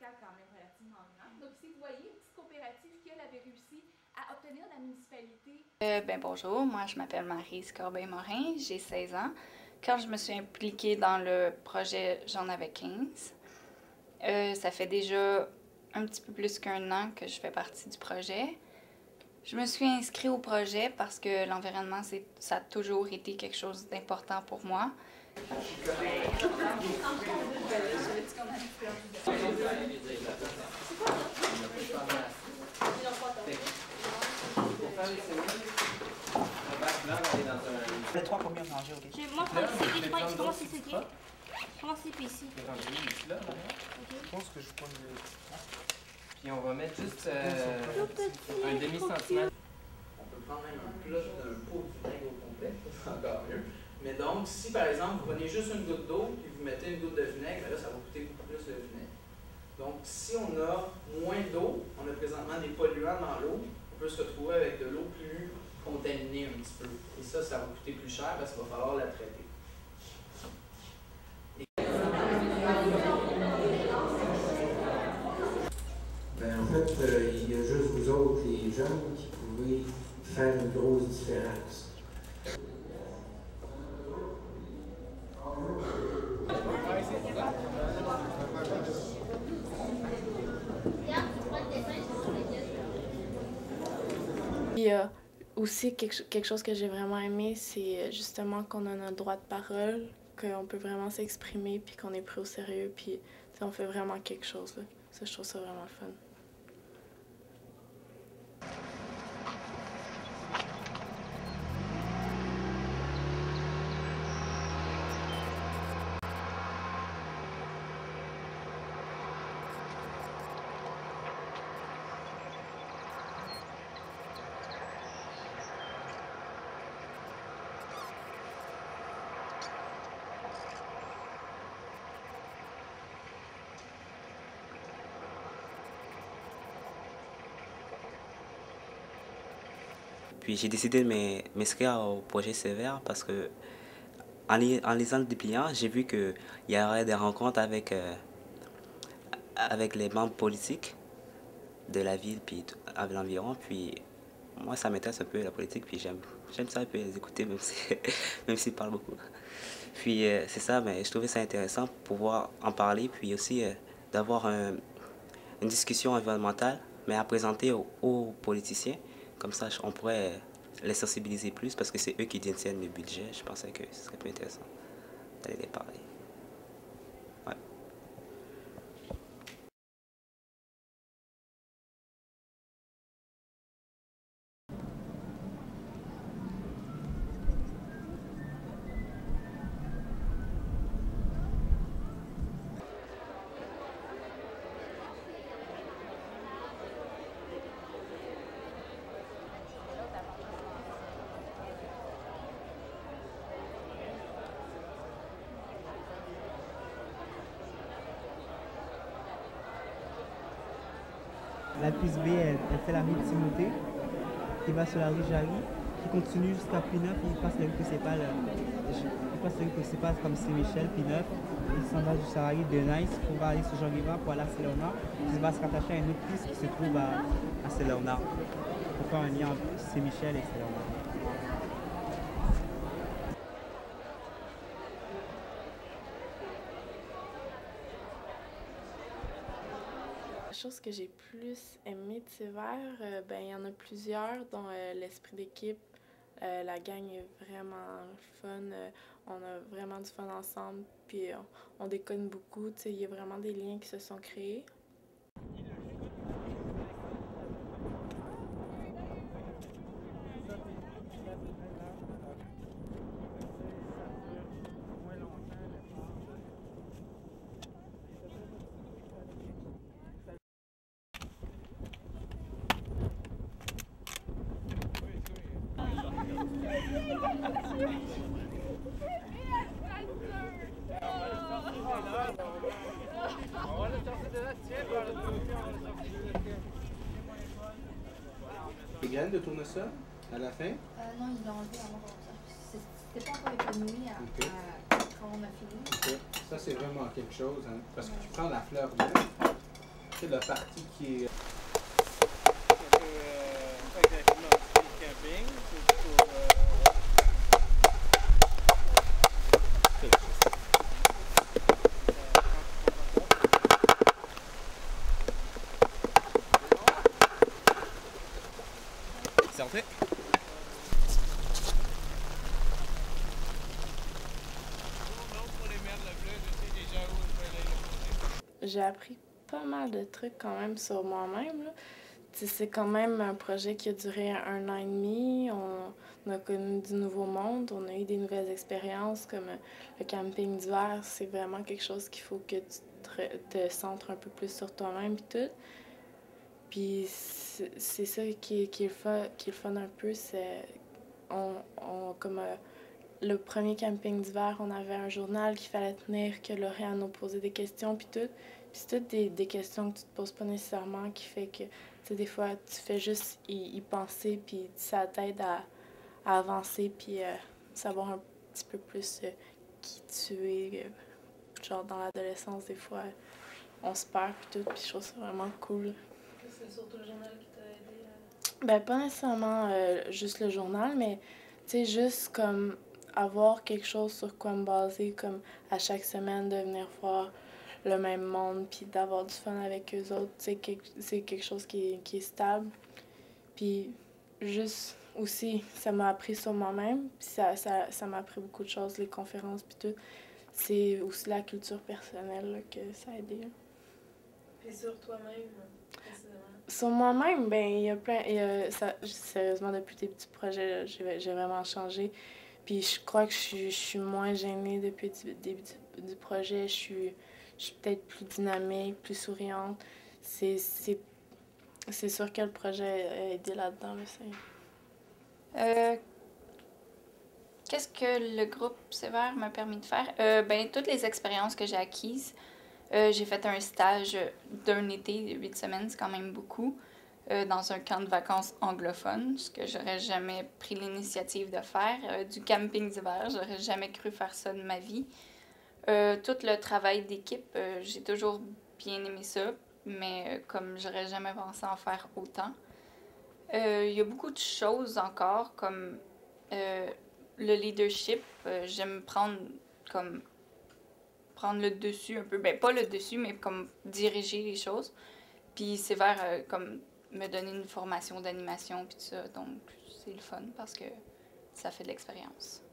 local quand même relativement grand. Donc ici, vous voyez une petite coopérative qui, elle, avait réussi à obtenir de la municipalité. Bonjour, moi je m'appelle Maryse Corbeil-Morin, j'ai 16 ans. Quand je me suis impliquée dans le projet, j'en avais 15. Ça fait déjà un petit peu plus qu'1 an que je fais partie du projet. Je me suis inscrite au projet parce que l'environnement, ça a toujours été quelque chose d'important pour moi. Les 3 premiers rangées, ok. Moi, je commence ici, ok? Je commence ici. Là, je pense que je prends le... Puis on va mettre juste un demi-centimètre. On peut prendre même un plat d'un pot de vinaigre au complet, c'est encore mieux. Mais donc, si par exemple, vous prenez juste une goutte d'eau et vous mettez une goutte de vinaigre, là, ça va coûter beaucoup plus de vinaigre. Donc, si on a moins d'eau, on a présentement des polluants dans l'eau, on peut se retrouver avec de l'eau plus contaminée un petit peu. Et ça va coûter plus cher parce qu'il va falloir la traiter. En fait, il y a juste vous autres, les jeunes, qui pouvez faire une grosse différence. Puis aussi, quelque chose que j'ai vraiment aimé, c'est justement qu'on a notre droit de parole, qu'on peut vraiment s'exprimer, puis qu'on est pris au sérieux, puis on fait vraiment quelque chose. Là. Ça, je trouve ça vraiment fun. Puis j'ai décidé de m'inscrire au projet Sévère parce que en lisant le dépliant, j'ai vu qu'il y aurait des rencontres avec les membres politiques de la ville puis à l'environ. Puis moi, ça m'intéresse un peu la politique, puis j'aime ça un peu les écouter, même s'ils parlent beaucoup. Puis c'est ça, mais je trouvais ça intéressant pour pouvoir en parler, puis aussi d'avoir une discussion environnementale, mais à présenter aux politiciens. Comme ça, on pourrait les sensibiliser plus parce que c'est eux qui détiennent le budget. Je pensais que ce serait plus intéressant d'aller les parler. Ouais. La piste B, elle fait la rue de Timothée, qui va sur la rue Jarry, qui continue jusqu'à P9, il passe la rue principale, comme Saint-Michel, P9, il s'en va jusqu'à la rue de Nice pour aller sur Jean-Guévin pour aller à Saint-Léonard, qui va se rattacher à une autre piste qui se trouve à Saint-Léonard, pour faire un lien entre Saint-Michel et Saint-Léonard. La chose que j'ai plus aimé de Sévère, il y en a plusieurs, dont l'esprit d'équipe. La gang est vraiment fun, on a vraiment du fun ensemble, puis on déconne beaucoup, il y a vraiment des liens qui se sont créés. Les graines de tournesol à la fin? Non, il l'a enlevé avant. C'était pas encore épanoui quand on a fini. Okay. Ça, c'est vraiment quelque chose, hein, parce que tu prends la fleur verte, C'est la partie qui est... C'est rentré? J'ai appris pas mal de trucs quand même sur moi-même, là. C'est quand même un projet qui a duré 1 an et demi. On a connu du nouveau monde, on a eu des nouvelles expériences comme le camping d'hiver. C'est vraiment quelque chose qu'il faut que tu te centres un peu plus sur toi-même et tout. Puis c'est ça qui est le fun un peu, c'est comme le premier camping d'hiver, on avait un journal qu'il fallait tenir, que Lauriane nous posait des questions puis tout. Puis c'est toutes des questions que tu te poses pas nécessairement qui fait que, tu sais, des fois, tu fais juste y penser puis ça t'aide à avancer puis savoir un petit peu plus qui tu es. Genre dans l'adolescence, des fois, on se perd puis tout, puis je trouve ça vraiment cool. C'est surtout le journal qui t'a aidé à... Ben, pas nécessairement juste le journal, mais tu sais, juste comme avoir quelque chose sur quoi me baser, comme à chaque semaine de venir voir le même monde, puis d'avoir du fun avec eux autres. C'est quelque chose qui est stable. Puis juste aussi, ça m'a appris sur moi-même, puis ça m'a appris beaucoup de choses, les conférences, puis tout. C'est aussi la culture personnelle là, que ça a aidé. Puis sur toi-même, précisément? Sur moi-même, ben il y a plein... sérieusement, depuis tes petits projets, là, j'ai vraiment changé. Puis je crois que je suis moins gênée depuis le début du projet. Je suis peut-être plus dynamique, plus souriante. C'est sûr que le projet a aidé là-dedans. Qu'est-ce que le groupe sévère m'a permis de faire? Ben, toutes les expériences que j'ai acquises. J'ai fait un stage d'1 été, de 8 semaines, c'est quand même beaucoup, dans un camp de vacances anglophone, ce que j'aurais jamais pris l'initiative de faire. Du camping d'hiver, j'aurais jamais cru faire ça de ma vie. Tout le travail d'équipe, j'ai toujours bien aimé ça, mais comme j'aurais jamais pensé en faire autant. Il y a beaucoup de choses encore, comme le leadership. J'aime prendre le dessus un peu. Ben, pas le dessus, mais comme diriger les choses. Puis c'est vers comme me donner une formation d'animation puis tout ça. Donc c'est le fun parce que ça fait de l'expérience.